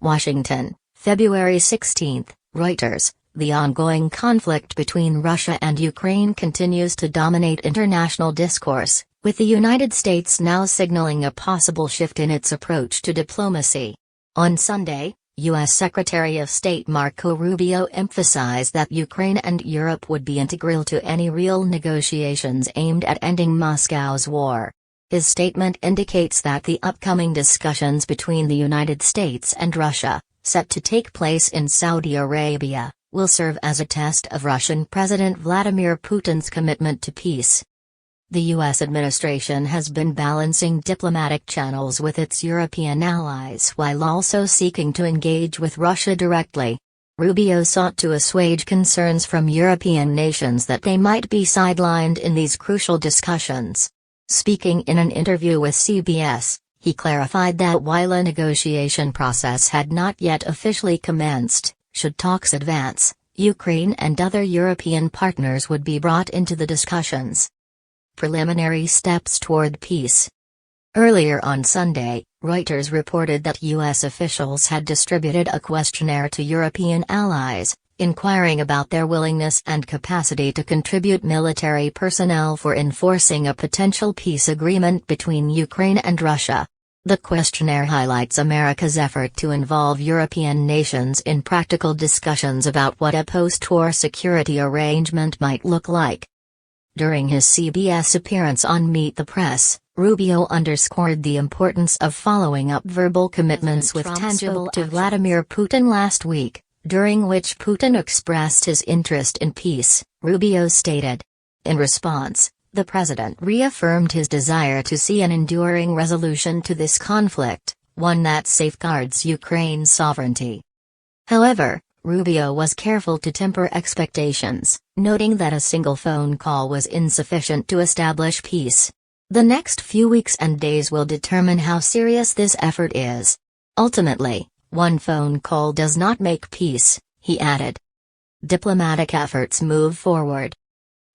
Washington, February 16, Reuters. The ongoing conflict between Russia and Ukraine continues to dominate international discourse, with the United States now signaling a possible shift in its approach to diplomacy. On Sunday, U.S. Secretary of State Marco Rubio emphasized that Ukraine and Europe would be integral to any real negotiations aimed at ending Moscow's war. His statement indicates that the upcoming discussions between the United States and Russia, set to take place in Saudi Arabia, will serve as a test of Russian President Vladimir Putin's commitment to peace. The U.S. administration has been balancing diplomatic channels with its European allies while also seeking to engage with Russia directly. Rubio sought to assuage concerns from European nations that they might be sidelined in these crucial discussions. Speaking in an interview with CBS, he clarified that while a negotiation process had not yet officially commenced, should talks advance, Ukraine and other European partners would be brought into the discussions. Preliminary steps toward peace. Earlier on Sunday, Reuters reported that U.S. officials had distributed a questionnaire to European allies, inquiring about their willingness and capacity to contribute military personnel for enforcing a potential peace agreement between Ukraine and Russia. The questionnaire highlights America's effort to involve European nations in practical discussions about what a post-war security arrangement might look like. During his CBS appearance on Meet the Press, Rubio underscored the importance of following up verbal commitments with tangible actions to Vladimir Putin last week, during which Putin expressed his interest in peace, Rubio stated. In response, the president reaffirmed his desire to see an enduring resolution to this conflict, one that safeguards Ukraine's sovereignty. However, Rubio was careful to temper expectations, noting that a single phone call was insufficient to establish peace. The next few weeks and days will determine how serious this effort is. Ultimately, one phone call does not make peace, he added. Diplomatic efforts move forward.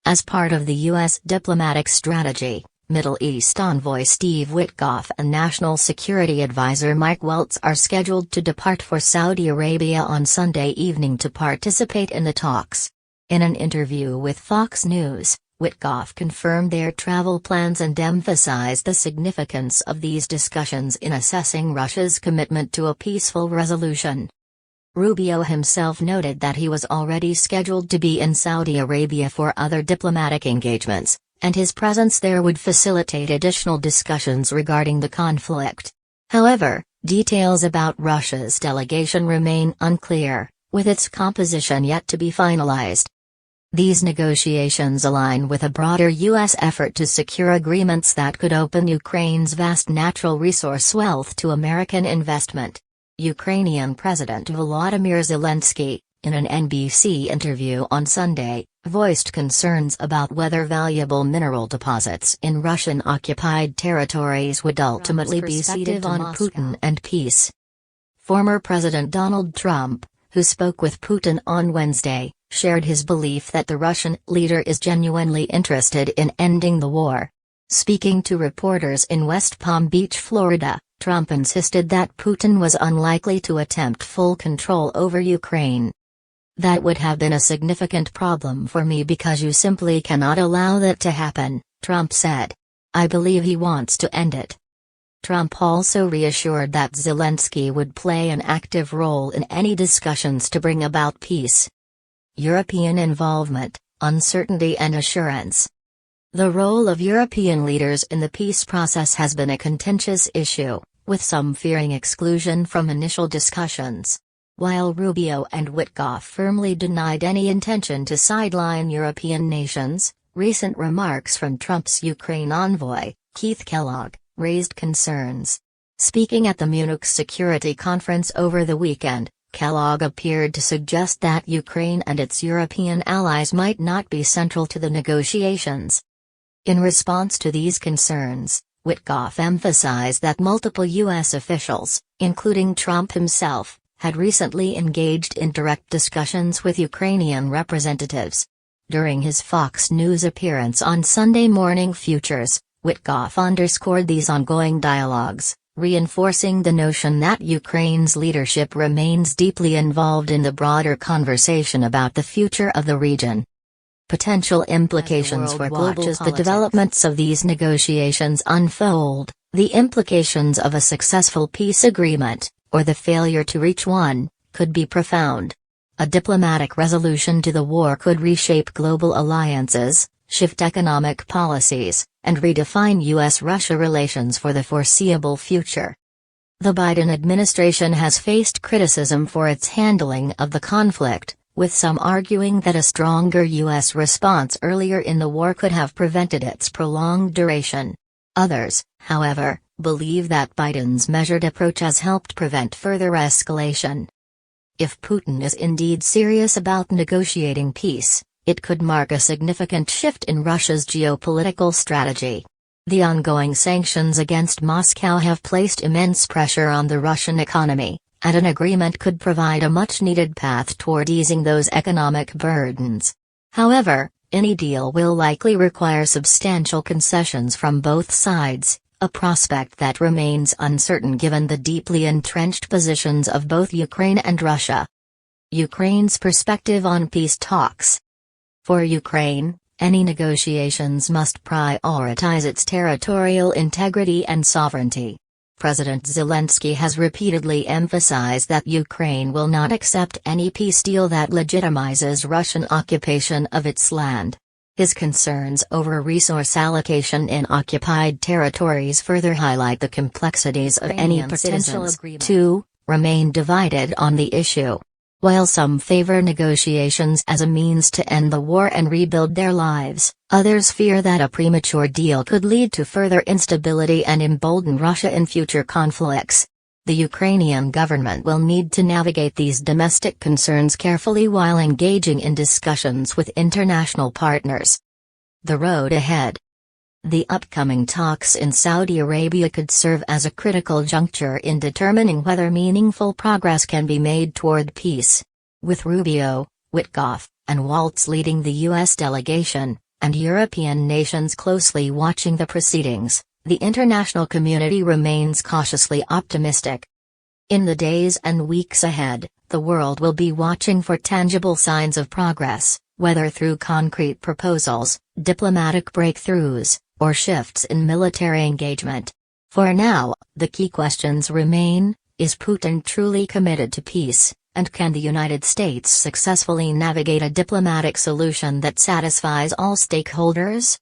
As part of the U.S. diplomatic strategy, Middle East envoy Steve Witkoff and National Security Advisor Mike Waltz are scheduled to depart for Saudi Arabia on Sunday evening to participate in the talks. In an interview with Fox News, Witkoff confirmed their travel plans and emphasized the significance of these discussions in assessing Russia's commitment to a peaceful resolution. Rubio himself noted that he was already scheduled to be in Saudi Arabia for other diplomatic engagements, and his presence there would facilitate additional discussions regarding the conflict. However, details about Russia's delegation remain unclear, with its composition yet to be finalized. These negotiations align with a broader U.S. effort to secure agreements that could open Ukraine's vast natural resource wealth to American investment. Ukrainian President Volodymyr Zelensky, in an NBC interview on Sunday, voiced concerns about whether valuable mineral deposits in Russian-occupied territories would ultimately be ceded on Putin and peace. Former President Donald Trump, who spoke with Putin on Wednesday, shared his belief that the Russian leader is genuinely interested in ending the war. Speaking to reporters in West Palm Beach, Florida, Trump insisted that Putin was unlikely to attempt full control over Ukraine. "That would have been a significant problem for me because you simply cannot allow that to happen," Trump said. "I believe he wants to end it." Trump also reassured that Zelensky would play an active role in any discussions to bring about peace. European involvement, uncertainty and assurance. The role of European leaders in the peace process has been a contentious issue, with some fearing exclusion from initial discussions. While Rubio and Witkoff firmly denied any intention to sideline European nations, recent remarks from Trump's Ukraine envoy, Keith Kellogg, raised concerns. Speaking at the Munich Security Conference over the weekend, Kellogg appeared to suggest that Ukraine and its European allies might not be central to the negotiations. In response to these concerns, Witkoff emphasized that multiple U.S. officials, including Trump himself, had recently engaged in direct discussions with Ukrainian representatives. During his Fox News appearance on Sunday Morning Futures, Witkoff underscored these ongoing dialogues, reinforcing the notion that Ukraine's leadership remains deeply involved in the broader conversation about the future of the region. Potential implications for global politics. As the developments of these negotiations unfold, the implications of a successful peace agreement, or the failure to reach one, could be profound. A diplomatic resolution to the war could reshape global alliances, shift economic policies, and redefine U.S.-Russia relations for the foreseeable future. The Biden administration has faced criticism for its handling of the conflict, with some arguing that a stronger U.S. response earlier in the war could have prevented its prolonged duration. Others, however, believe that Biden's measured approach has helped prevent further escalation. If Putin is indeed serious about negotiating peace, it could mark a significant shift in Russia's geopolitical strategy. The ongoing sanctions against Moscow have placed immense pressure on the Russian economy, and an agreement could provide a much-needed path toward easing those economic burdens. However, any deal will likely require substantial concessions from both sides, a prospect that remains uncertain given the deeply entrenched positions of both Ukraine and Russia. Ukraine's perspective on peace talks. For Ukraine, any negotiations must prioritize its territorial integrity and sovereignty. President Zelensky has repeatedly emphasized that Ukraine will not accept any peace deal that legitimizes Russian occupation of its land. His concerns over resource allocation in occupied territories further highlight the complexities of any potential agreement. Too, remain divided on the issue. While some favor negotiations as a means to end the war and rebuild their lives, others fear that a premature deal could lead to further instability and embolden Russia in future conflicts. The Ukrainian government will need to navigate these domestic concerns carefully while engaging in discussions with international partners. The road ahead. The upcoming talks in Saudi Arabia could serve as a critical juncture in determining whether meaningful progress can be made toward peace. With Rubio, Witkoff, and Waltz leading the U.S. delegation, and European nations closely watching the proceedings, the international community remains cautiously optimistic. In the days and weeks ahead, the world will be watching for tangible signs of progress, whether through concrete proposals, diplomatic breakthroughs, or shifts in military engagement. For now, the key questions remain: is Putin truly committed to peace, and can the United States successfully navigate a diplomatic solution that satisfies all stakeholders?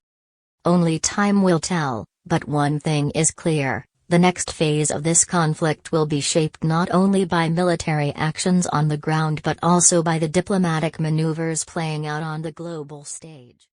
Only time will tell, but one thing is clear: the next phase of this conflict will be shaped not only by military actions on the ground but also by the diplomatic maneuvers playing out on the global stage.